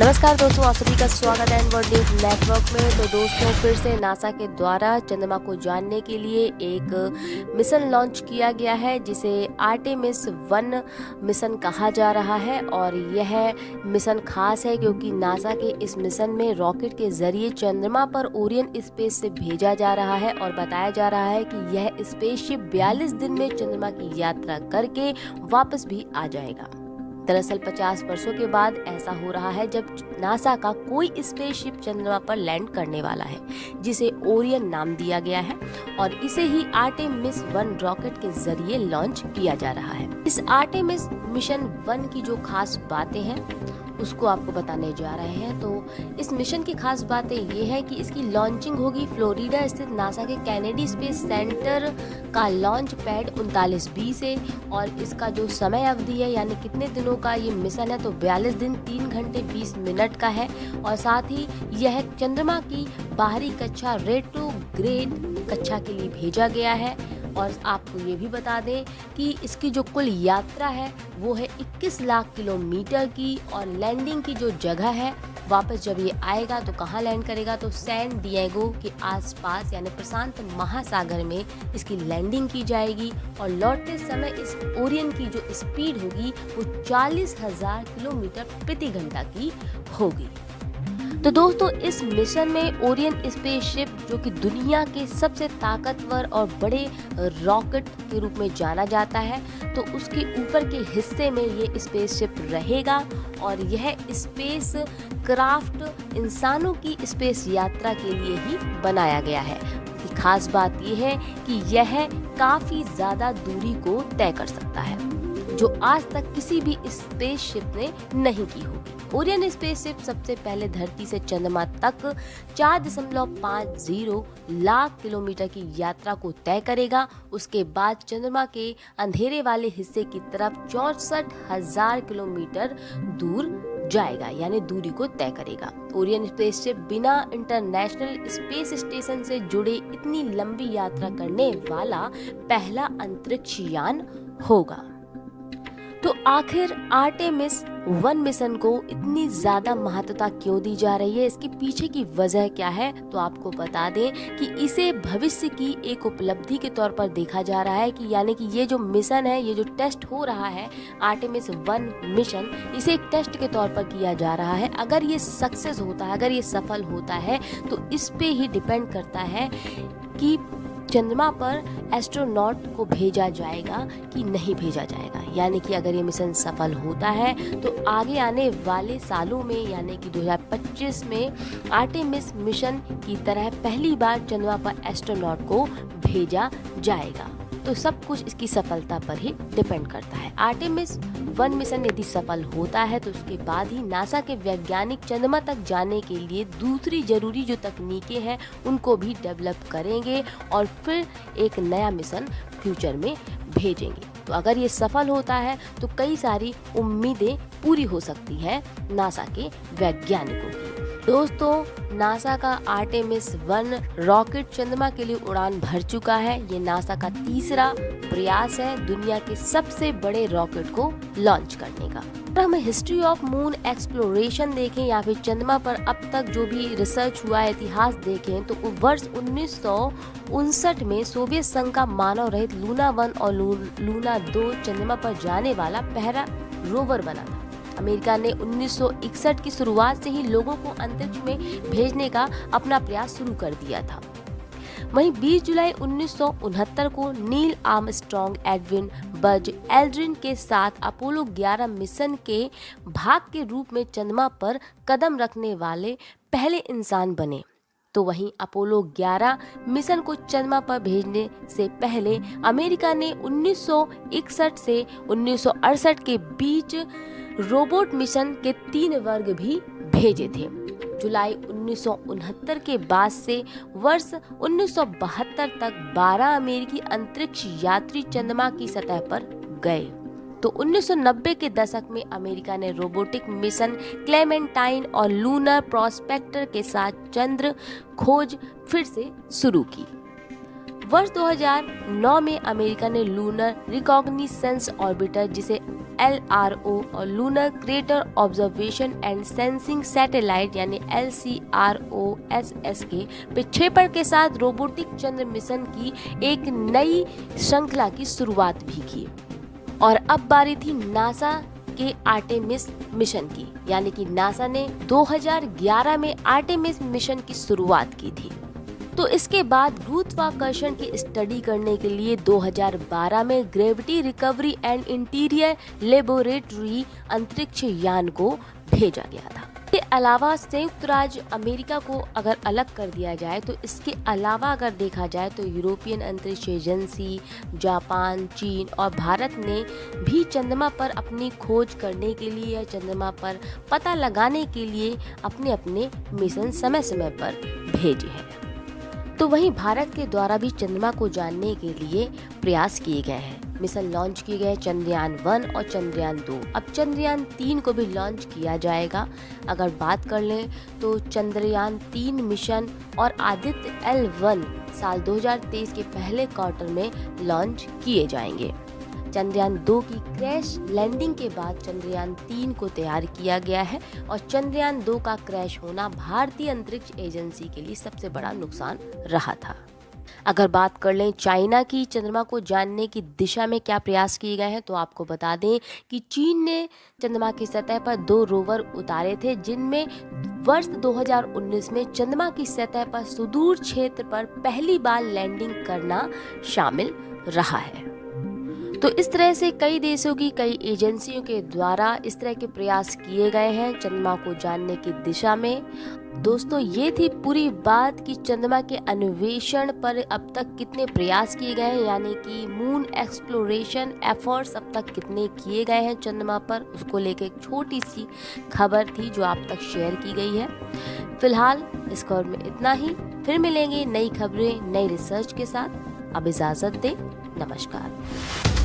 नमस्कार दोस्तों, आप सभी का स्वागत है एनवर्ल्ड न्यूज नेटवर्क में। तो दोस्तों, फिर से नासा के द्वारा चंद्रमा को जानने के लिए एक मिशन लॉन्च किया गया है जिसे आर्टेमिस 1 मिशन कहा जा रहा है। और यह मिशन खास है क्योंकि नासा के इस मिशन में रॉकेट के जरिए चंद्रमा पर ओरियन स्पेस से भेजा जा रहा है और बताया जा रहा है कि यह स्पेसशिप 42 दिन में चंद्रमा की यात्रा करके वापस भी आ जाएगा। दरअसल 50 वर्षों के बाद ऐसा हो रहा है जब नासा का कोई स्पेसशिप चंद्रमा पर लैंड करने वाला है, जिसे ओरियन नाम दिया गया है और इसे ही आर्टेमिस 1 रॉकेट के जरिए लॉन्च किया जा रहा है। इस आर्टेमिस मिशन 1 की जो खास बातें हैं उसको आपको बताने जा रहे हैं। तो इस मिशन की खास बातें ये है कि इसकी लॉन्चिंग होगी फ्लोरिडा स्थित नासा के कैनेडी स्पेस सेंटर का लॉन्च पैड 39B से। और इसका जो समय अवधि है यानी कितने दिनों का ये मिशन है तो 42 दिन 3 घंटे 20 मिनट का है। और साथ ही यह चंद्रमा की बाहरी कक्षा रेट्रोग्रेड कक्षा के लिए भेजा गया है। और आपको ये भी बता दें कि इसकी जो कुल यात्रा है वो है 21 लाख किलोमीटर की। और लैंडिंग की जो जगह है, वापस जब ये आएगा तो कहाँ लैंड करेगा तो सैन डिएगो के आसपास यानी प्रशांत महासागर में इसकी लैंडिंग की जाएगी। और लौटते समय इस ओरियन की जो स्पीड होगी वो 40,000 किलोमीटर प्रति घंटा की होगी। तो दोस्तों, इस मिशन में ओरियन स्पेसशिप जो कि दुनिया के सबसे ताकतवर और बड़े रॉकेट के रूप में जाना जाता है, तो उसके ऊपर के हिस्से में ये स्पेसशिप रहेगा। और यह स्पेस क्राफ्ट इंसानों की स्पेस यात्रा के लिए ही बनाया गया है। खास बात यह है कि यह काफी ज्यादा दूरी को तय कर सकता है जो आज तक किसी भी स्पेसशिप ने नहीं की होगी। ओरियन स्पेसशिप सबसे पहले धरती से चंद्रमा तक 4.50 लाख किलोमीटर की यात्रा को तय करेगा। उसके बाद चंद्रमा के अंधेरे वाले हिस्से की तरफ 64,000 किलोमीटर दूर जाएगा यानी दूरी को तय करेगा। ओरियन स्पेसशिप बिना इंटरनेशनल स्पेस स्टेशन से जुड़े इतनी लंबी यात्रा करने वाला पहला अंतरिक्ष यान होगा। तो आखिर आर्टेमिस 1 मिशन को इतनी ज्यादा महत्वता क्यों दी जा रही है, इसके पीछे की वजह क्या है? तो आपको बता दें कि इसे भविष्य की एक उपलब्धि के तौर पर देखा जा रहा है कि यानी कि ये जो मिशन है, ये जो टेस्ट हो रहा है आर्टेमिस 1 मिशन, इसे एक टेस्ट के तौर पर किया जा रहा है। अगर ये सक्सेस होता है, अगर ये सफल होता है तो इस पे ही डिपेंड करता है कि चंद्रमा पर एस्ट्रोनॉट को भेजा जाएगा कि नहीं भेजा जाएगा। यानी कि अगर ये मिशन सफल होता है तो आगे आने वाले सालों में यानी कि 2025 में आर्टेमिस मिशन की तरह पहली बार चंद्रमा पर एस्ट्रोनॉट को भेजा जाएगा। तो सब कुछ इसकी सफलता पर ही डिपेंड करता है। आर्टेमिस 1 मिशन यदि सफल होता है तो उसके बाद ही नासा के वैज्ञानिक चंद्रमा तक जाने के लिए दूसरी जरूरी जो तकनीकें हैं उनको भी डेवलप करेंगे और फिर एक नया मिशन फ्यूचर में भेजेंगे। तो अगर ये सफल होता है तो कई सारी उम्मीदें पूरी हो सकती है नासा के वैज्ञानिकों की। दोस्तों, नासा का आर्टेमिस 1 रॉकेट चंद्रमा के लिए उड़ान भर चुका है। ये नासा का तीसरा प्रयास है दुनिया के सबसे बड़े रॉकेट को लॉन्च करने का। अगर हम हिस्ट्री ऑफ मून एक्सप्लोरेशन देखें या फिर चंद्रमा पर अब तक जो भी रिसर्च हुआ है, इतिहास देखें, तो वर्ष 1959 में सोवियत संघ का मानव रहित लूना 1 और लूना 2 चंद्रमा पर जाने वाला पहला रोवर बना था। अमेरिका ने 1961 की शुरुआत से ही लोगों को अंतरिक्ष में भेजने का अपना प्रयास शुरू कर दिया था। वहीं 20 जुलाई 1969 को Neil Armstrong, Edwin Buzz Aldrin के साथ अपोलो 11 मिशन के भाग के रूप में चंद्रमा पर कदम रखने वाले पहले इंसान बने। तो वहीं अपोलो 11 मिशन को चंद्रमा पर भेजने से पहले अमेरिका ने 1961 से 1968 के बीच रोबोट मिशन के 3 वर्ग भी भेजे थे। जुलाई 1969 के बाद से वर्ष 1972 तक 12 अमेरिकी अंतरिक्ष यात्री चंद्रमा की सतह पर गए। तो 1990 के दशक में अमेरिका ने रोबोटिक मिशन क्लेमेंटाइन और लूनर प्रोस्पेक्टर के साथ चंद्र खोज फिर से शुरू की। वर्ष 2009 में अमेरिका ने लूनर रिकॉग्निसेंस ऑर्बिटर जिसे LRO और lunar crater observation and sensing satellite यानी LCROSS के प्रक्षेपण के साथ रोबोटिक चंद्र मिशन की एक नई श्रृंखला की शुरुआत भी की। और अब बारी थी नासा के आर्टेमिस मिशन की, यानी कि नासा ने 2011 में आर्टेमिस मिशन की शुरुआत की थी। तो इसके बाद गुरुत्वाकर्षण की स्टडी करने के लिए 2012 में gravity recovery and interior laboratory अंतरिक्ष यान को भेजा गया था। इसके अलावा संयुक्त राज्य अमेरिका को अगर अलग कर दिया जाए तो इसके अलावा अगर देखा जाए तो यूरोपियन अंतरिक्ष एजेंसी, जापान, चीन और भारत ने भी चंद्रमा पर अपनी खोज करने के लिए या चंद्रमा पर पता लगाने के लिए अपने अपने मिशन समय समय पर भेजे हैं। तो वहीं भारत के द्वारा भी चंद्रमा को जानने के लिए प्रयास किए गए हैं। मिशन लॉन्च किए गए चंद्रयान 1 और चंद्रयान 2। अब चंद्रयान 3 को भी लॉन्च किया जाएगा। अगर बात कर लें तो चंद्रयान 3 मिशन और आदित्य L1 साल 2023 के पहले क्वार्टर में लॉन्च किए जाएंगे। चंद्रयान 2 की क्रैश लैंडिंग के बाद चंद्रयान 3 को तैयार किया गया है और चंद्रयान 2 का क्रैश होना भारतीय अंतरिक्ष एजेंसी के लिए सबसे बड़ा नुकसान रहा था। अगर बात कर लें चाइना की चंद्रमा को जानने की दिशा में क्या प्रयास किए गए हैं तो आपको बता दें कि चीन ने चंद्रमा की सतह पर 2 रोवर उतारे थे, जिनमें वर्ष 2019 में चंद्रमा की सतह पर सुदूर क्षेत्र पर पहली बार लैंडिंग करना शामिल रहा है। तो इस तरह से कई देशों की कई एजेंसियों के द्वारा इस तरह के प्रयास किए गए हैं चंद्रमा को जानने की दिशा में। दोस्तों, ये थी पूरी बात कि चंद्रमा के अन्वेषण पर अब तक कितने प्रयास किए गए हैं, यानी कि मून एक्सप्लोरेशन एफर्ट्स अब तक कितने किए गए हैं चंद्रमा पर, उसको लेकर एक छोटी सी खबर थी जो आप तक शेयर की गई है। फिलहाल इस खबर में इतना ही। फिर मिलेंगे नई खबरें नई रिसर्च के साथ। अब इजाजत दें। नमस्कार।